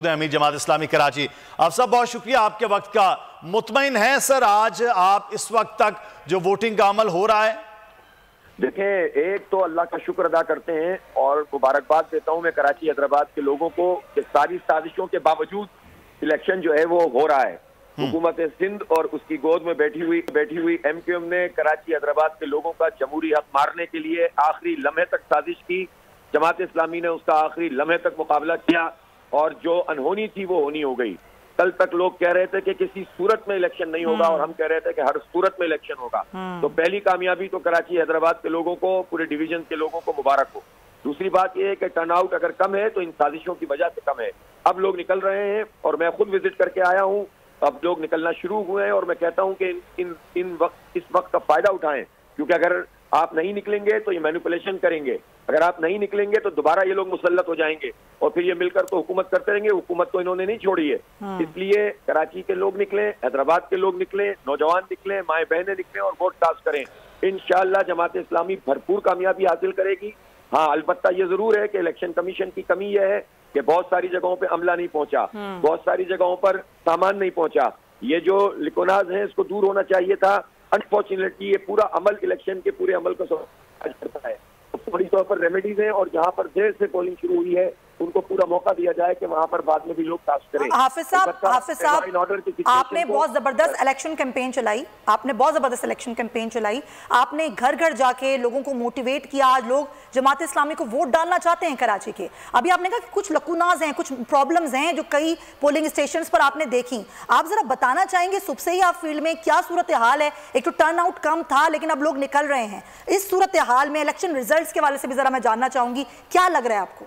अमीर जमात इस्लामी कराची। आप सब बहुत शुक्रिया आपके वक्त का। मुतमईन है सर आज आप इस वक्त तक जो वोटिंग का अमल हो रहा है? देखें, एक तो अल्लाह का शुक्र अदा करते हैं और मुबारकबाद देता हूं मैं कराची हैदराबाद के लोगों को कि सारी साजिशों के बावजूद इलेक्शन जो है वो हो रहा है। हुकूमत सिंध और उसकी गोद में बैठी हुई एमक्यूएम ने कराची हैदराबाद के लोगों का जमहूरी हक मारने के लिए आखिरी लम्हे तक साजिश की। जमात इस्लामी ने उसका आखिरी लम्हे तक मुकाबला किया और जो अनहोनी थी वो होनी हो गई। कल तक लोग कह रहे थे कि किसी सूरत में इलेक्शन नहीं होगा और हम कह रहे थे कि हर सूरत में इलेक्शन होगा। तो पहली कामयाबी तो कराची हैदराबाद के लोगों को, पूरे डिवीजन के लोगों को मुबारक हो। दूसरी बात यह है कि टर्नआउट अगर कम है तो इन साजिशों की वजह से कम है। अब लोग निकल रहे हैं और मैं खुद विजिट करके आया हूँ। अब लोग निकलना शुरू हुए हैं और मैं कहता हूँ कि इस वक्त का फायदा उठाएं, क्योंकि अगर आप नहीं निकलेंगे तो ये मैनिपुलेशन करेंगे, अगर आप नहीं निकलेंगे तो दोबारा ये लोग मुसल्लत हो जाएंगे और फिर ये मिलकर तो हुकूमत करते रहेंगे। हुकूमत तो इन्होंने नहीं छोड़ी है। इसलिए कराची के लोग निकले, हैदराबाद के लोग निकले, नौजवान निकले, माए बहनें निकले और वोट कास्ट करें। इंशाअल्लाह जमात इस्लामी भरपूर कामयाबी हासिल करेगी। हाँ, अलबत्ता ये जरूर है कि इलेक्शन कमीशन की कमी यह है कि बहुत सारी जगहों पे अमला नहीं पहुंचा, बहुत सारी जगहों पर सामान नहीं पहुंचा। ये जो लिकोनाज है इसको दूर होना चाहिए था। अनफॉर्चुनेटली ये पूरा अमल इलेक्शन के पूरे अमल को करता है। थोड़ी तौर पर रेमेडीज हैं और जहां पर देर से पोलिंग शुरू हुई है उनको पूरा मौका दिया जाए कि वहां पर बाद में भी लोग कास्ट करें। हाफिज साहब, आपने बहुत जबरदस्त इलेक्शन कैंपेन चलाई, आपने घर घर जाके लोगों को मोटिवेट किया। आज लोग जमात इस्लामी को वोट डालना चाहते हैं कराची के। अभी आपने कहा कि कुछ लकूनाज हैं, कुछ प्रॉब्लम्स हैं जो कई पोलिंग स्टेशन पर आपने देखी। आप जरा बताना चाहेंगे, सुबह से ही आप फील्ड में, क्या सूरत हाल है? एक तो टर्न आउट कम था लेकिन अब लोग निकल रहे हैं। इस सूरत हाल में इलेक्शन रिजल्ट के वाले से भी जरा मैं जानना चाहूंगी, क्या लग रहा है आपको?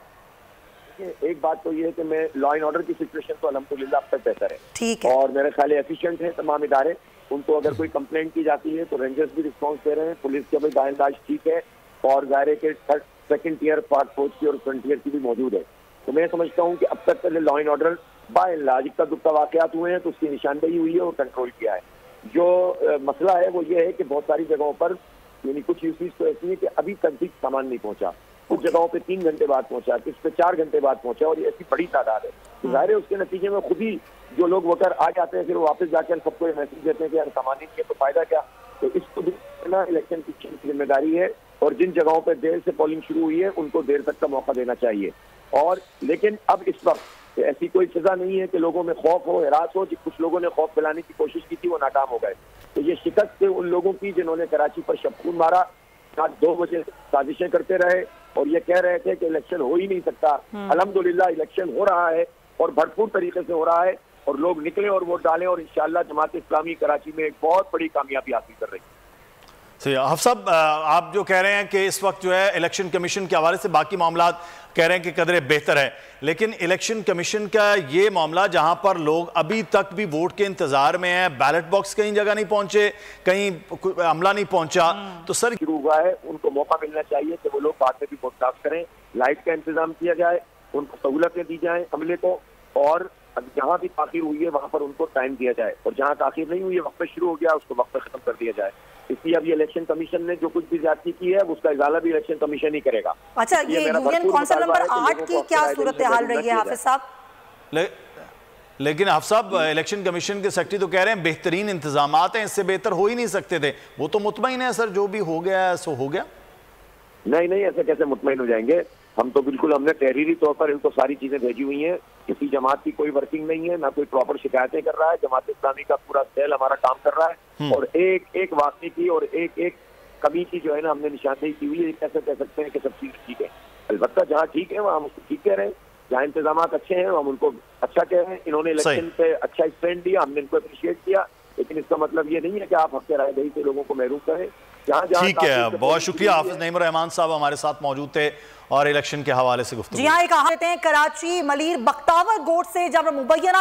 एक बात तो ये है कि मैं लॉ एंड ऑर्डर की सिचुएशन तो अल्हम्दुलिल्लाह अब तक बेहतर है, ठीक है, और मेरे ख्याल एफिशिएंट है तमाम इदारे। उनको अगर कोई कंप्लेंट की जाती है तो रेंजर्स भी रिस्पांस दे रहे हैं, पुलिस के भी दायनदाज ठीक है और दायरे के सेकंड टीयर, पार्ट फोर्थ की और फ्रंटियर की भी मौजूद है। तो मैं समझता हूँ कि अब तक law and order by and large इक्का दुक्का वाकयात हुए हैं तो उसकी निशानदेही हुई है और कंट्रोल किया है। जो मसला है वो ये है कि बहुत सारी जगहों पर यानी कुछ यूसीज तो ऐसी है कि अभी तक भी सामान नहीं पहुंचा, कुछ जगहों पे 3 घंटे बाद पहुंचा, किस पे 4 घंटे बाद पहुंचा और ये ऐसी बड़ी तादाद है। तो जाहिर है उसके नतीजे में खुद ही जो लोग वोटर आ जाते हैं फिर वो वापस जाकर सबको ये मैसेज देते हैं कि यार सामान नहीं है तो फायदा क्या। तो इसको देखना इलेक्शन कमीशन की जिम्मेदारी है और जिन जगहों पर देर से पोलिंग शुरू हुई है उनको देर तक का मौका देना चाहिए। और लेकिन अब इस वक्त ऐसी कोई सजा नहीं है कि लोगों में खौफ हो, हरास हो। कुछ लोगों ने खौफ फैलाने की कोशिश की थी, वो नाकाम हो गए। तो ये शिकस्त है उन लोगों की जिन्होंने कराची पर शबखून मारा, रात 2 बजे साजिशें करते रहे और ये कह रहे थे कि इलेक्शन हो ही नहीं सकता। अल्हम्दुलिल्लाह इलेक्शन हो रहा है और भरपूर तरीके से हो रहा है और लोग निकले और वोट डालें और इंशाअल्लाह जमात इस्लामी कराची में एक बहुत बड़ी कामयाबी हासिल कर रही है। हाफिज साहब, आप जो कह रहे हैं कि इस वक्त जो है इलेक्शन कमीशन के हवाले से बाकी मामला कह रहे हैं कि कदरे बेहतर है, लेकिन इलेक्शन कमीशन का ये मामला जहां पर लोग अभी तक भी वोट के इंतजार में हैं, बैलेट बॉक्स कहीं जगह नहीं पहुंचे, कहीं अमला नहीं पहुंचा, तो सर शुरू हुआ है उनको मौका मिलना चाहिए कि वो लोग बाद में भी वोट कास्ट करें। लाइट का इंतजाम किया जाए, उनको सहूलतें दी जाएं अमले को, और जहां भी ताखीर हुई है वहां पर उनको टाइम दिया जाए और जहां ताखीर नहीं हुई है, वक्त पे शुरू हो गया उसको वक्त पे खत्म कर दिया जाए। इसलिए अब ये इलेक्शन कमीशन ने जो कुछ भी ज्यादती की है उसका इजाला भी इलेक्शन कमीशन ही करेगा। अच्छा, ये यूनियन काउंसिल नंबर 8 की क्या सूरत हाल रही है हाफिज साहब? लेकिन हाफिज साहब, इलेक्शन कमीशन के सेक्रेटरी तो कह रहे हैं बेहतरीन इंतजामात हैं, इससे बेहतर हो ही नहीं सकते थे। वो तो मुतमईन है सर, जो भी हो गया सो हो गया। नहीं, ऐसे कैसे मुतमईन हो जाएंगे? हम तो बिल्कुल, हमने तहरीरी तौर पर इनको सारी चीजें भेजी हुई हैं। किसी जमात की कोई वर्किंग नहीं है, ना कोई प्रॉपर शिकायतें कर रहा है। जमात इस्लामी का पूरा सेल हमारा काम कर रहा है और एक एक वाकई की और एक एक कमी की जो है ना हमने निशानदेही की हुई है। कैसे कह सकते हैं कि सब चीज ठीक है? अलबत्ता जहाँ ठीक है वहाँ हम उसको ठीक कह रहे हैं, जहाँ इंतजाम अच्छे हैं हम उनको अच्छा कह रहे हैं। इन्होंने इलेक्शन पे अच्छा स्टैंड दिया, हमने इनको अप्रिशिएट किया, लेकिन इसका मतलब ये नहीं है कि आप हक राय दही से लोगों को महरूम करें। ठीक है, बहुत शुक्रिया। हाफिज नईम रहमान साहब हमारे साथ मौजूद थे और इलेक्शन के हवाले से गुफ्तगू। जी हाँ, एक कहते हैं कराची मलीर बख्तावर गोट से जब मुबैना